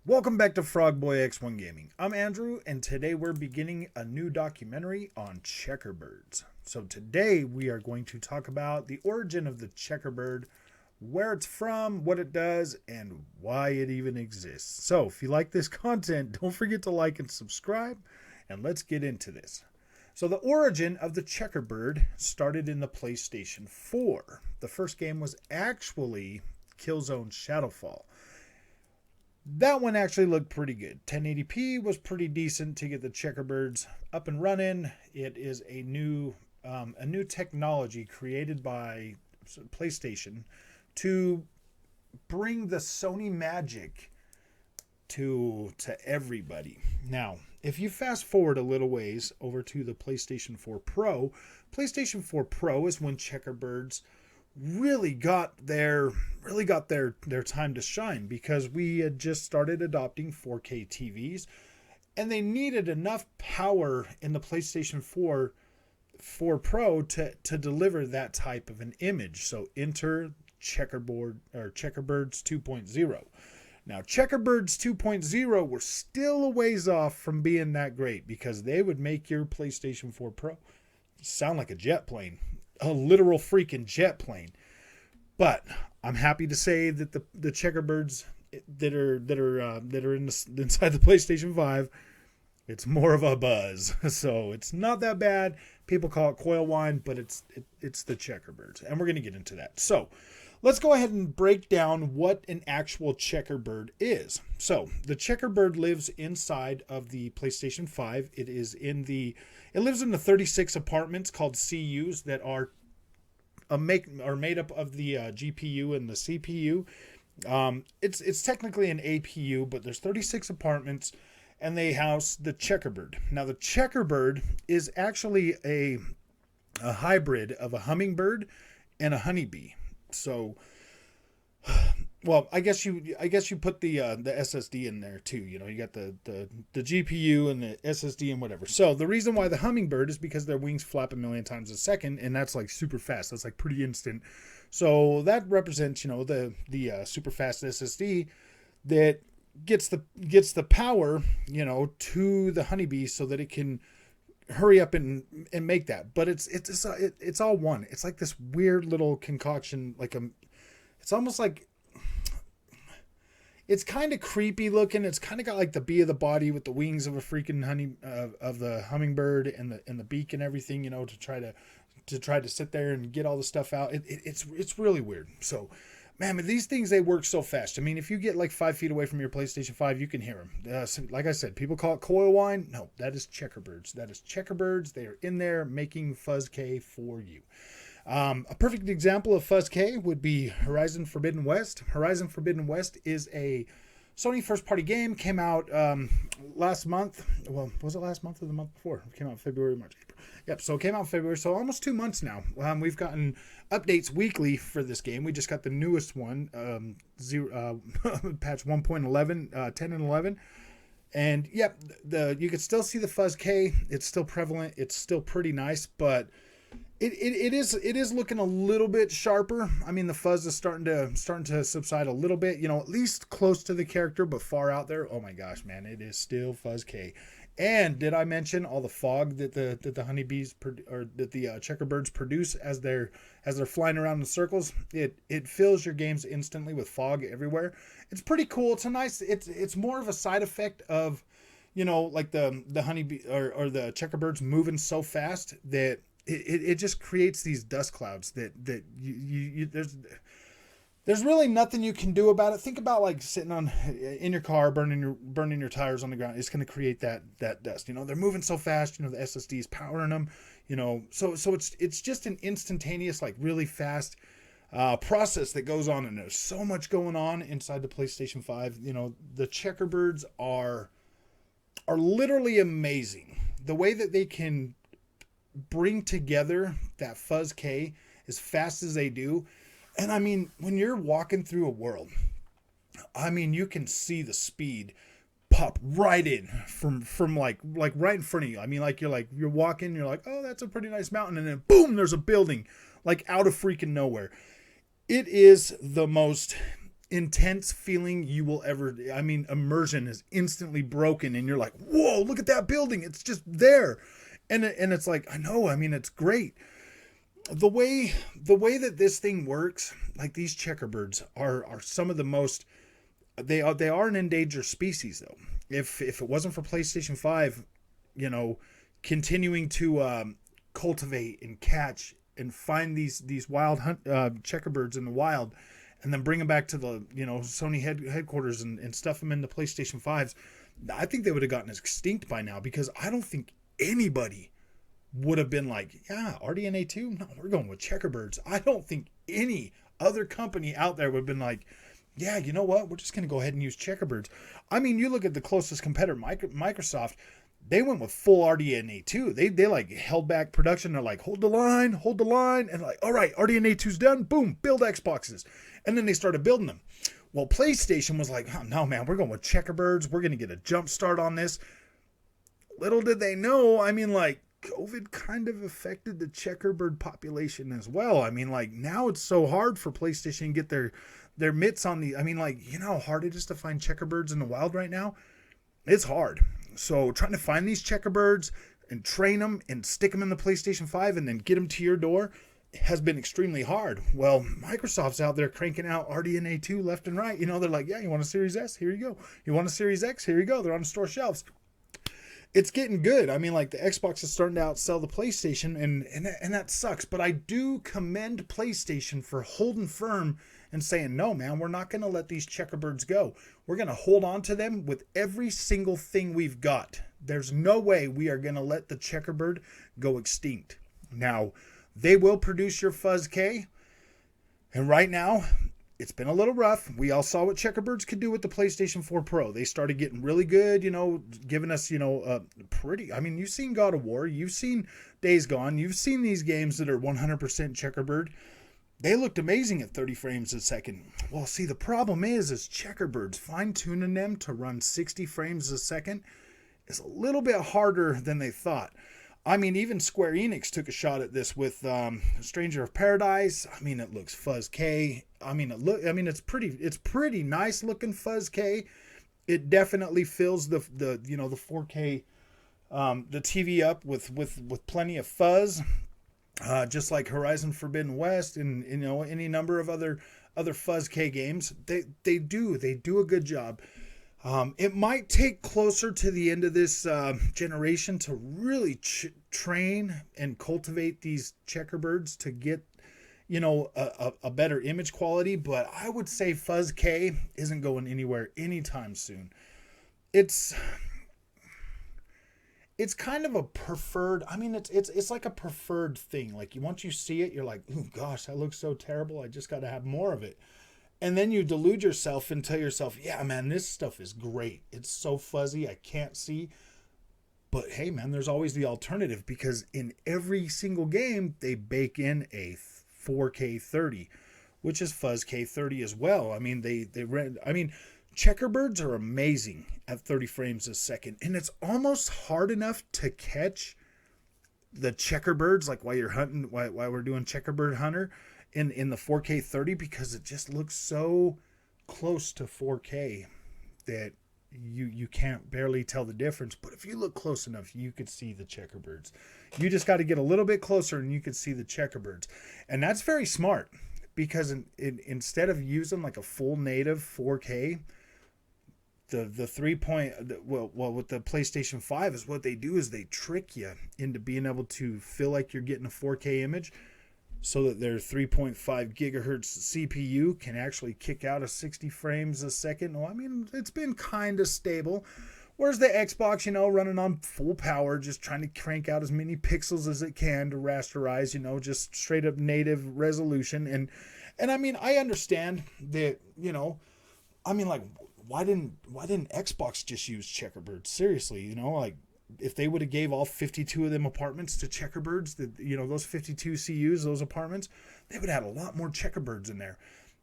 Welcome back to Frogboy X1 Gaming. I'm Andrew, and today we're beginning a new documentary on checkerbirds. So today we are going to talk about the origin of the checkerbird, where it's from, what it does, and why it even exists. So if you like this content, don't forget to like and subscribe, and let's get into this. So the origin of the checkerbird started in the PlayStation 4. The first game was actually Killzone Shadowfall. That one actually looked pretty good. 1080p was pretty decent to get the checkerbirds up and running. It is a new technology created by PlayStation to bring the Sony magic to everybody. Now, if you fast forward a little ways over to the PlayStation 4 Pro, PlayStation 4 Pro is when checkerbirds really got their time to shine, because we had just started adopting 4K TVs, and they needed enough power in the PlayStation 4 Pro to deliver that type of an image. So enter Checkerbirds 2.0. Now, Checkerbirds 2.0 were still a ways off from being that great, because they would make your PlayStation 4 Pro sound like a jet plane. A literal freaking jet plane. But I'm happy to say that the checkerbirds that are inside the PlayStation 5, it's more of a buzz. So it's not that bad. People call it coil wine, but it's the checkerbirds, and we're going to get into that. So let's go ahead and break down what an actual checkerbird is. So the checkerbird lives inside of the PlayStation 5. It lives in the 36 apartments called CUs that are made up of the GPU and the CPU. It's technically an APU, but there's 36 apartments, and they house the checkerbird. Now, the checkerbird is actually a hybrid of a hummingbird and a honeybee. So, well, I guess you put the SSD in there too. You know, you got the GPU and the SSD and whatever. So the reason why the hummingbird is because their wings flap a million times a second, and that's like super fast. That's like pretty instant. So that represents, you know, the super fast SSD that gets the power, you know, to the honeybee so that it can hurry up and make that. But it's all one. It's like this weird little concoction, it's almost like, it's kind of creepy looking. It's kind of got like the bee of the body with the wings of a freaking of the hummingbird and the beak and everything, you know, to try to sit there and get all the stuff out. It's really weird. So, man, these things, they work so fast. I mean, if you get like 5 feet away from your PlayStation 5, you can hear them. Like I said, people call it coil wine. No, that is checkerbirds. That is checkerbirds. They are in there making Fuzz K for you. A perfect example of Fuzz K would be Horizon Forbidden West. Horizon Forbidden West is a Sony first-party game. Came out last month. Well, was it last month or the month before? It came out February, March, April. Yep, so it came out in February, so almost 2 months now. We've gotten updates weekly for this game. We just got the newest one, patch 1.11, 10 and 11. And, yep, you can still see the Fuzz K. It's still prevalent. It's still pretty nice, but It is looking a little bit sharper. I mean, the fuzz is starting to subside a little bit. You know, at least close to the character, but far out there. Oh my gosh, man! It is still Fuzz K. And did I mention all the fog that the honeybees or that the checkerbirds produce as they're flying around in circles? It fills your games instantly with fog everywhere. It's pretty cool. It's a nice. It's more of a side effect of, you know, like the honeybee or the checkerbirds moving so fast that it just creates these dust clouds that you there's really nothing you can do about it. Think about like sitting in your car, burning your tires on the ground. It's going to create that dust. You know, they're moving so fast. You know, the SSD is powering them. You know, so it's just an instantaneous, like really fast process that goes on, and there's so much going on inside the PlayStation 5. You know, the checkerbirds are literally amazing. The way that they can bring together that Fuzz K as fast as they do. And I mean, when you're walking through a world, I mean, you can see the speed pop right in from like right in front of you. I mean, like you're walking, you're like, oh, that's a pretty nice mountain, and then boom, there's a building like out of freaking nowhere. It is the most intense feeling you will ever. I mean, immersion is instantly broken, and you're like, whoa, look at that building, it's just there. And it's like, I know, I mean, it's great. The way that this thing works, like these checkerbirds are some of the most, they are an endangered species though. If it wasn't for PlayStation 5, continuing to cultivate and catch and find these wild checkerbirds in the wild, and then bring them back to the Sony headquarters and stuff them in the PlayStation 5s, I think they would have gotten extinct by now, because I don't think anybody would have been like, yeah, RDNA 2? No, we're going with checkerbirds. I don't think any other company out there would have been like, yeah, you know what? We're just going to go ahead and use checkerbirds. I mean, you look at the closest competitor, Microsoft, they went with full RDNA 2. They like held back production. They're like, hold the line. And like, all right, RDNA 2's done. Boom, build Xboxes. And then they started building them. Well, PlayStation was like, oh, no, man, we're going with checkerbirds. We're going to get a jump start on this. Little did they know, I mean, like, COVID kind of affected the checkerbird population as well. I mean, like, now it's so hard for PlayStation to get their mitts on the, I mean, like, you know how hard it is to find checkerbirds in the wild right now? It's hard. So trying to find these checkerbirds and train them and stick them in the PlayStation 5 and then get them to your door has been extremely hard. Well, Microsoft's out there cranking out RDNA 2 left and right. They're like, yeah, you want a Series S? Here you go. You want a Series X? Here you go. They're on the store shelves. It's getting good. I mean, like, the Xbox is starting to outsell the PlayStation, and that sucks. But I do commend PlayStation for holding firm and saying, no, man, we're not going to let these checkerbirds go. We're going to hold on to them with every single thing we've got. There's no way we are going to let the checkerbird go extinct. Now, they will produce your Fuzz K, and right now, it's been a little rough. We all saw what checkerbirds could do with the PlayStation 4 Pro. They started getting really good, giving us, pretty. I mean, you've seen God of War. You've seen Days Gone. You've seen these games that are 100% checkerbird. They looked amazing at 30 frames a second. Well, see, the problem is checkerbirds, fine-tuning them to run 60 frames a second is a little bit harder than they thought. I mean, even Square Enix took a shot at this with Stranger of Paradise. I mean, it looks Fuzz K. It's pretty nice looking Fuzz K. It definitely fills the 4K the TV up with plenty of fuzz, just like Horizon Forbidden West and any number of other Fuzz K games. They do a good job. It might take closer to the end of this generation to really train and cultivate these checkerbirds to get, a better image quality. But I would say Fuzz K isn't going anywhere anytime soon. It's kind of a preferred. I mean, it's like a preferred thing. Like, once you see it, you're like, oh gosh, that looks so terrible. I just got to have more of it. And then you delude yourself and tell yourself, yeah, man, this stuff is great. It's so fuzzy, I can't see. But hey, man, there's always the alternative, because in every single game, they bake in a 4K 30, which is Fuzz K 30 as well. I mean, checkerbirds are amazing at 30 frames a second. And it's almost hard enough to catch the checkerbirds, like while you're hunting, while we're doing Checkerbird Hunter, in the 4K 30, because it just looks so close to 4K that you can't barely tell the difference. But if you look close enough, you could see the checkerbirds. You just got to get a little bit closer and you could see the checkerbirds. And that's very smart, because instead of using like a full native 4K, the with the PlayStation 5 is what they do is they trick you into being able to feel like you're getting a 4K image, so that their 3.5 gigahertz CPU can actually kick out a 60 frames a second. Well, I mean, it's been kind of stable. Whereas the Xbox, running on full power, just trying to crank out as many pixels as it can to rasterize, just straight up native resolution. And I mean, I understand that, like, why didn't Xbox just use checkerbirds? Seriously, like, if they would have gave all 52 of them apartments to checkerbirds, those 52 CUs, those apartments, they would have had a lot more checkerbirds in there.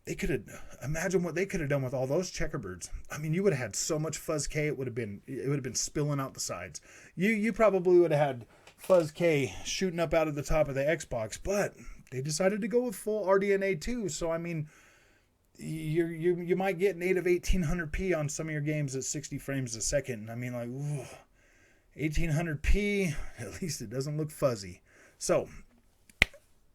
they could have, imagine what they could have done with all those checkerbirds. I mean, you would have had so much fuzz K, it would have been spilling out the sides. You probably would have had fuzz K shooting up out of the top of the Xbox, but they decided to go with full RDNA 2. So I mean, you might get native 1800p on some of your games at 60 frames a second. I mean, like, ooh, 1800p, at least it doesn't look fuzzy. So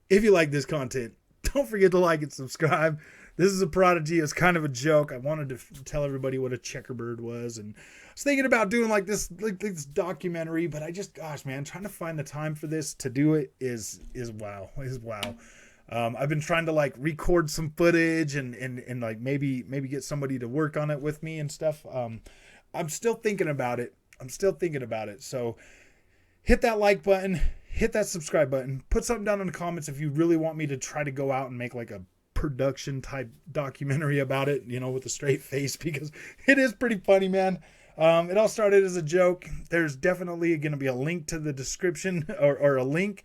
if you like this content, don't forget to like and subscribe. This is a Prodigy. It's kind of a joke. I wanted to tell everybody what a checkerbird was, and I was thinking about doing this documentary, but I just, gosh, man, trying to find the time for this to do it is wow. I've been trying to like record some footage and like maybe get somebody to work on it with me and stuff. I'm still thinking about it. So hit that like button, hit that subscribe button, put something down in the comments if you really want me to try to go out and make like a production type documentary about it, with a straight face, because it is pretty funny, man. It all started as a joke. There's definitely going to be a link to the description or a link.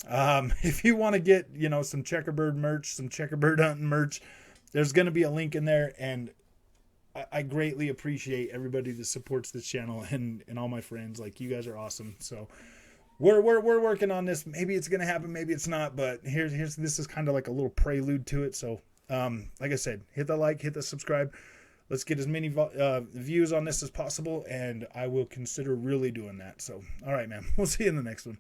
If you want to get, some checkerbird merch, some checkerbird hunting merch, there's going to be a link in there. And I greatly appreciate everybody that supports this channel and all my friends. Like, you guys are awesome. So we're working on this. Maybe it's going to happen, maybe it's not, but this is kind of like a little prelude to it. So, like I said, hit the like, hit the subscribe. Let's get as many views on this as possible, and I will consider really doing that. So, all right, man, we'll see you in the next one.